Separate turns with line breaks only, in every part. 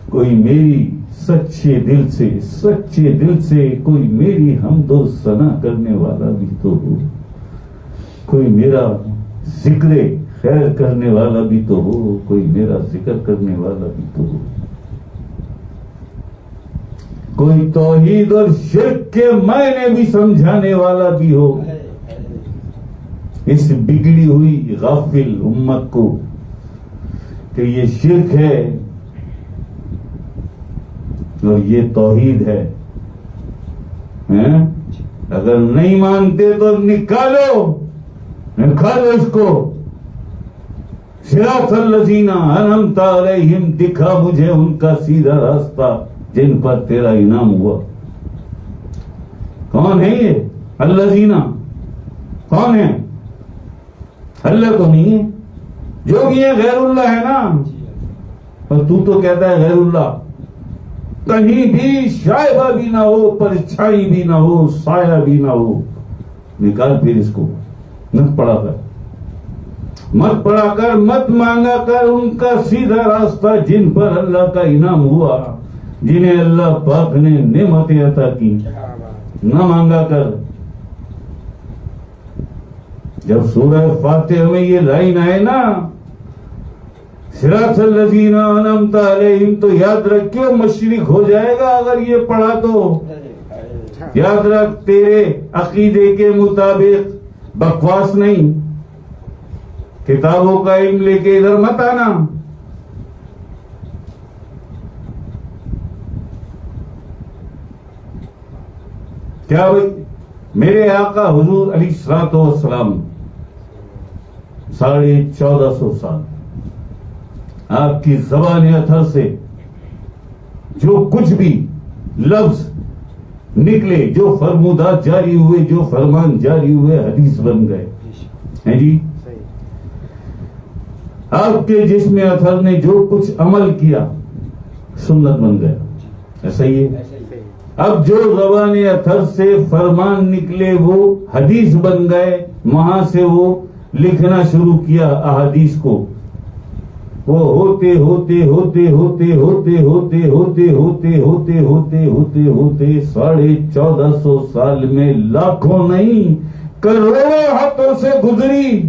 کوئی میری سچے دل سے کوئی میری حمد و ثنا کرنے والا بھی تو ہو، کوئی میرا ذکر خیر کرنے والا بھی تو ہو، کوئی میرا ذکر کرنے والا بھی تو ہو، کوئی توحید اور شرک کے معنی بھی سمجھانے والا بھی ہو اس بگڑی ہوئی غافل امت کو کہ یہ شرک ہے اور یہ توحید ہے۔ اگر نہیں مانتے تو نکالو اس کو۔ صراط الذین انعمت علیہم، دکھا مجھے ان کا سیدھا راستہ جن پر تیرا انعام ہوا۔ کون ہے یہ الذین؟ کون ہے؟ اللہ تو نہیں ہے، جو بھی ہے غیر اللہ ہے نا، اور تو کہتا ہے غیر اللہ۔ کہیں بھی شائبہ بھی نہ ہو، پرچھائی بھی نہ ہو، سایہ بھی نہ ہو۔ نکال پھر اس کو، مت پڑا کر مت مانگا کر ان کا سیدھا راستہ جن پر اللہ کا انعام ہوا، جنہیں اللہ پاک نے نعمتیں عطا کی، نہ مانگا کر۔ جب سورہ فاتحہ میں یہ لائن آئے نا صراط الذین انعمت علیہم، تو یاد رکھیو مشرک ہو جائے گا اگر یہ پڑھا تو۔ یاد رکھ، تیرے عقیدے کے مطابق بکواس نہیں، کتابوں کا علم لے کے ادھر مت آنا۔ کیا بھائی، میرے آقا حضور علیہ الصلوۃ والسلام 1450 سال آپ کی زبان اطہر سے جو کچھ بھی لفظ نکلے، جو فرمودات جاری ہوئے، جو فرمان جاری ہوئے، حدیث بن گئے ہیں جی۔ آپ کے جسم اطہر نے جو کچھ عمل کیا سنت بن گیا، ایسا ہی ہے۔ اب جو زبان اطہر سے فرمان نکلے وہ حدیث بن گئے، وہاں سے وہ لکھنا شروع کیا احادیث کو۔ وہ ہوتے 1450 سال میں لاکھوں نہیں کروڑوں ہاتھوں سے گزری۔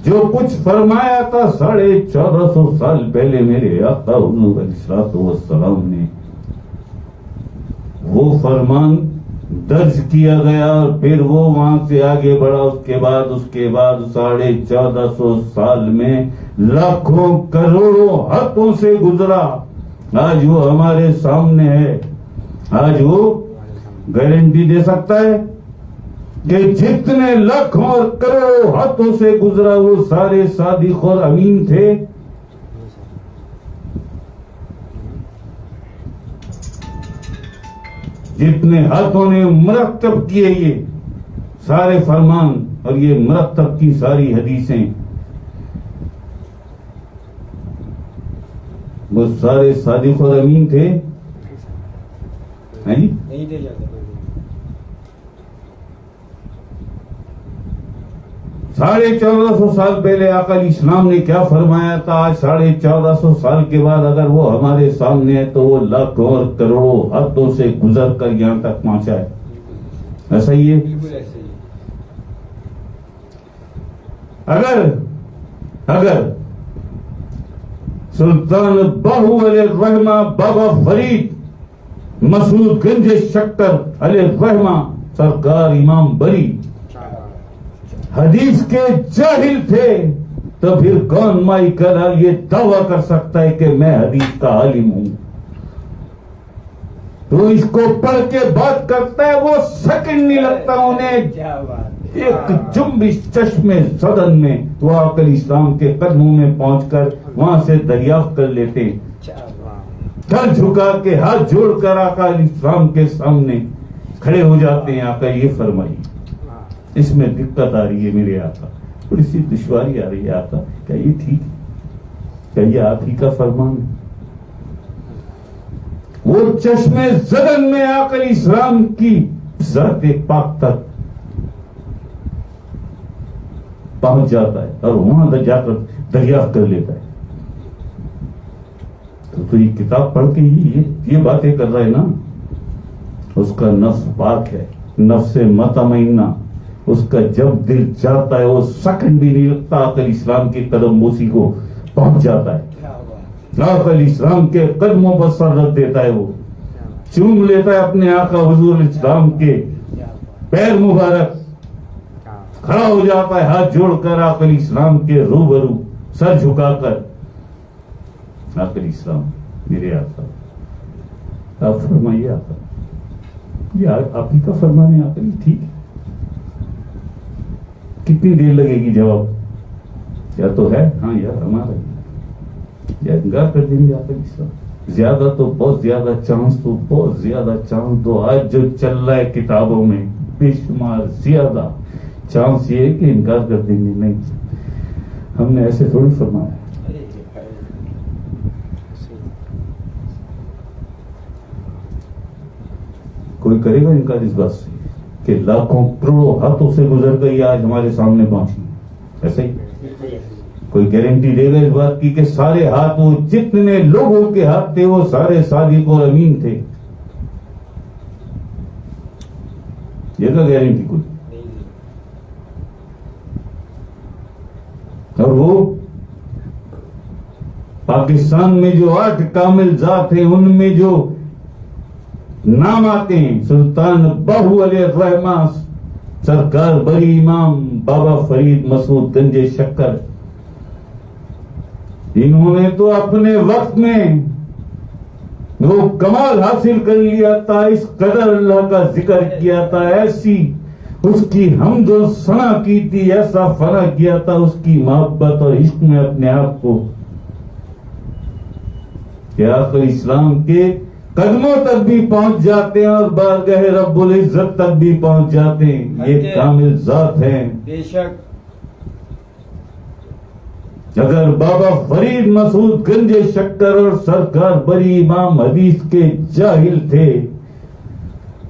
جو کچھ فرمایا تھا 1450 سال پہلے میرے آقا حضور علیہ الصلوۃ والسلام نے، وہ فرمان درج کیا گیا، اور پھر وہ وہاں سے آگے بڑھا۔ اس کے بعد 1450 سال میں لاکھوں کروڑوں ہاتھوں سے گزرا۔ آج وہ ہمارے سامنے ہے۔ آج وہ گارنٹی دے سکتا ہے کہ جتنے لاکھوں اور کروڑوں ہاتھوں سے گزرا وہ سارے صادق اور امین تھے۔ جتنے ہاتھوں نے مرتب کیے یہ سارے فرمان اور یہ مرتب کی ساری حدیثیں، وہ سارے صادق اور امین تھے۔ 1450 سال پہلے آقا علیہ السلام نے کیا فرمایا تھا، آج 1450 سال کے بعد اگر وہ ہمارے سامنے ہے تو وہ لاکھوں اور کروڑوں ہاتھوں سے گزر کر یہاں تک پہنچا ہے۔ ایسا ہی ہے۔ اگر سلطان باہو علیہ الرحمہ بابا فرید مسعود گنج شکر علیہ الرحمہ سرکار امام بری حدیث کے جاہل تھے، تو پھر کون مائی کر یہ دعویٰ کر سکتا ہے کہ میں حدیث کا عالم ہوں؟ تو اس کو پڑھ کے بات کرتا ہے، وہ سیکنڈ نہیں لگتا انہیں ایک جنبش چشم صدن میں وہ آقا علیہ السلام کے قدموں میں پہنچ کر وہاں سے دریافت کر لیتے، سر جھکا کے ہاتھ جوڑ کر آقا علیہ السلام کے سامنے کھڑے ہو جاتے ہیں۔ آقا یہ فرمائیے، اس میں دقت آ رہی ہے میرے آقا، تھوڑی سی دشواری آ رہی ہے آقا، کیا یہ ٹھیک ہے؟ کیا یہ آپ ہی کا فرمان ہے؟ وہ چشمے زدن میں آ کر اسلام کی ذات پاک تک پہنچ جاتا ہے اور وہاں جا کر دریافت کر لیتا ہے. تو یہ کتاب پڑھ کے یہ باتیں کر رہا ہے نا. اس کا نفس پاک ہے, نفس مطمئنہ. اس کا جب دل چاہتا ہے وہ سیکنڈ بھی نہیں لگتا, آقا اسلام کے قدم بوسی کو پہنچ جاتا ہے. آقا اسلام کے قدموں پر سر رکھ دیتا ہے, وہ چوم لیتا ہے اپنے آقا حضور اسلام کے پیر مبارک, کھڑا ہو جاتا ہے ہاتھ جوڑ کر آقا اسلام کے روبرو سر جھکا کر. آقا اسلام میرے آقا, آپ فرمائیے آقا, یہ آپ ہی کا فرمان ہے آقا, ٹھیک ہے. کتنی دیر لگے گی جواب؟ یا تو ہے ہاں یار ہمارا, یا انکار کر دیں گے آقا اسلام. زیادہ تو بہت زیادہ چانس, تو بہت زیادہ چانس دو. آج جو چل رہا ہے کتابوں میں بے شمار زیادہ چانس یہ ہے کہ انکار کر دیں گے. نہیں, ہم نے ایسے تھوڑی فرمایا. کوئی کرے گا انکار اس بات سے کہ لاکھوں کروڑوں ہاتھوں سے گزر گئی آج ہمارے سامنے پہنچی؟ ایسا ہی کوئی گارنٹی دے گا اس بات کی کہ سارے ہاتھ, وہ جتنے لوگوں کے ہاتھ تھے وہ سارے صادق اور امین تھے؟ یہ کا گارنٹی کوئی؟ اور وہ پاکستان میں جو 8 کامل ذات ہیں ان میں جو نام آتے ہیں, سلطان باہو علیہ الرحمہ, سرکار بری امام بابا فرید مسعود گنج شکر. انہوں نے تو اپنے وقت میں وہ کمال حاصل کر لیا تھا, اس قدر اللہ کا ذکر کیا تھا, ایسی اس کی حمد و ثنا کی تھی, ایسا فنا کیا تھا اس کی محبت اور عشق میں اپنے آپ کو, کہ آخر اسلام کے قدموں تک بھی پہنچ جاتے ہیں اور بارگاہ رب العزت تک بھی پہنچ جاتے ہیں. یہ کامل ذات ہیں.
بے شک
اگر بابا فرید مسعود گنج شکر اور سرکار بری امام حدیث کے جاہل تھے,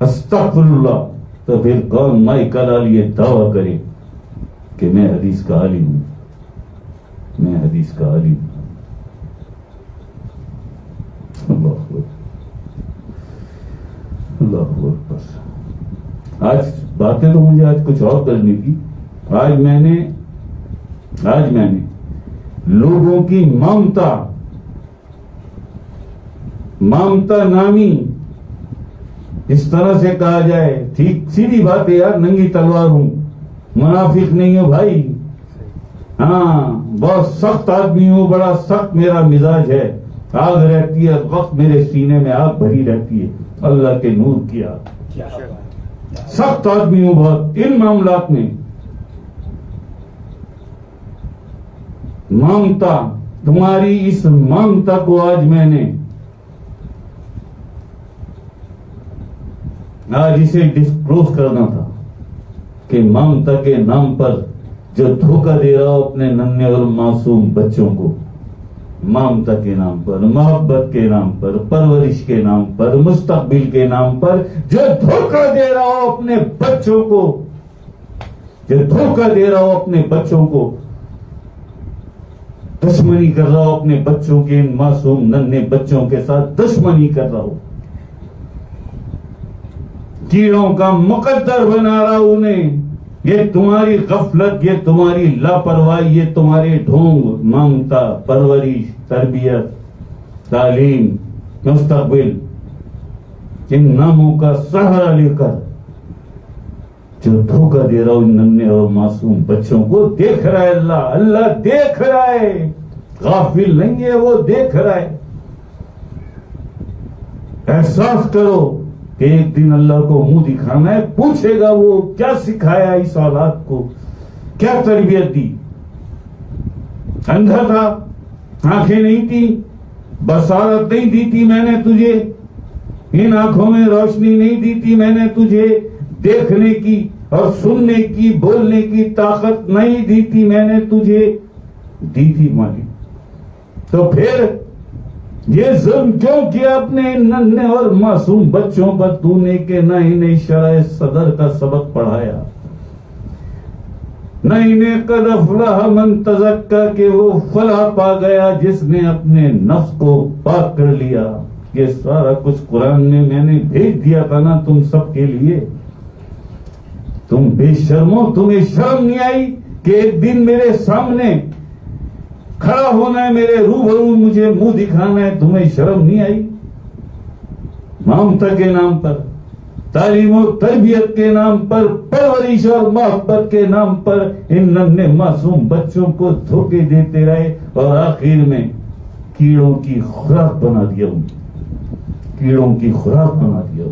استغفر اللہ, تو پھر کون مائی کلال یہ دعویٰ کرے کہ میں حدیث کا عالم ہوں, میں حدیث کا عالم ہوں. اللہ اکبر. آج باتیں تو مجھے آج کچھ اور کرنی تھی. آج میں نے لوگوں کی مامتا نامی اس طرح سے کہا جائے, ٹھیک سیدھی بات ہے یار, ننگی تلوار ہوں, منافق نہیں ہوں بھائی, ہاں بہت سخت آدمی ہوں, بڑا سخت میرا مزاج ہے, آگ رہتی ہے وقت میرے سینے میں آگ بھری رہتی ہے, اللہ کے نور کی آگ, سخت آدمی ہوں بہت ان معاملات میں. مامتا, تمہاری اس مامتا کو آج میں نے آج اسے ڈسکلوز کرنا تھا کہ مامتا کے نام پر جو دھوکہ دے رہا ہو اپنے ننھے اور معصوم بچوں کو, مامتا کے نام پر, محبت کے نام پر, پرورش کے نام پر, مستقبل کے نام پر جو دھوکہ دے رہا ہو اپنے بچوں کو, جو دھوکہ دے رہا ہو اپنے بچوں کو, دشمنی کر رہا ہو اپنے بچوں کے, ان معصوم ننھے بچوں کے ساتھ دشمنی کر رہا ہو, کیڑوں کا مقدر بنا رہا ہو انہیں, یہ تمہاری غفلت, یہ تمہاری لاپرواہی, یہ تمہارے ڈھونگ, مامتا, پرورش, تربیت, تعلیم, مستقبل, ان ناموں کا سہارا لے کر جو دھوکہ دے رہا ہوں ان ننھے اور معصوم بچوں کو, دیکھ رہا ہے اللہ دیکھ رہا ہے, غافل نہیں ہے وہ, دیکھ رہا ہے. احساس کرو کہ ایک دن اللہ کو منہ دکھانا ہے, پوچھے گا وہ کیا سکھایا اس اولاد کو, کیا تربیت دی. اندھا تھا, آنکھیں نہیں تھی, بصارت نہیں دی تھی میں نے تجھے, ان آنکھوں میں روشنی نہیں دی تھی میں نے تجھے, دیکھنے کی اور سننے کی, بولنے کی طاقت نہیں دی تھی میں نے تجھے, دی تھی مالی. تو پھر یہ ظلم کیوں کیا اپنے ننھے اور معصوم بچوں پر تو نے کہ نہ انہیں شرع صدر کا سبق پڑھایا، نہ انہیں قد افلح من تزکا کہ وہ فلاح پا گیا جس نے اپنے نفس کو پاک کر لیا۔ یہ سارا کچھ قرآن میں نے بھیج دیا تھا نا تم سب کے لیے۔ تم بے شرمو، تمہیں شرم نہیں آئی کہ ایک دن میرے سامنے کھڑا ہونا ہے، میرے روبرو مجھے منہ دکھانا ہے؟ تمہیں شرم نہیں آئی؟ ممتا کے نام پر، تعلیم و تربیت کے نام پر، پرورش اور محبت کے نام پر ان ننھے معصوم بچوں کو دھوکے دیتے رہے اور آخر میں کیڑوں کی خوراک بنا دیا، کیڑوں کی خوراک بنا دیا۔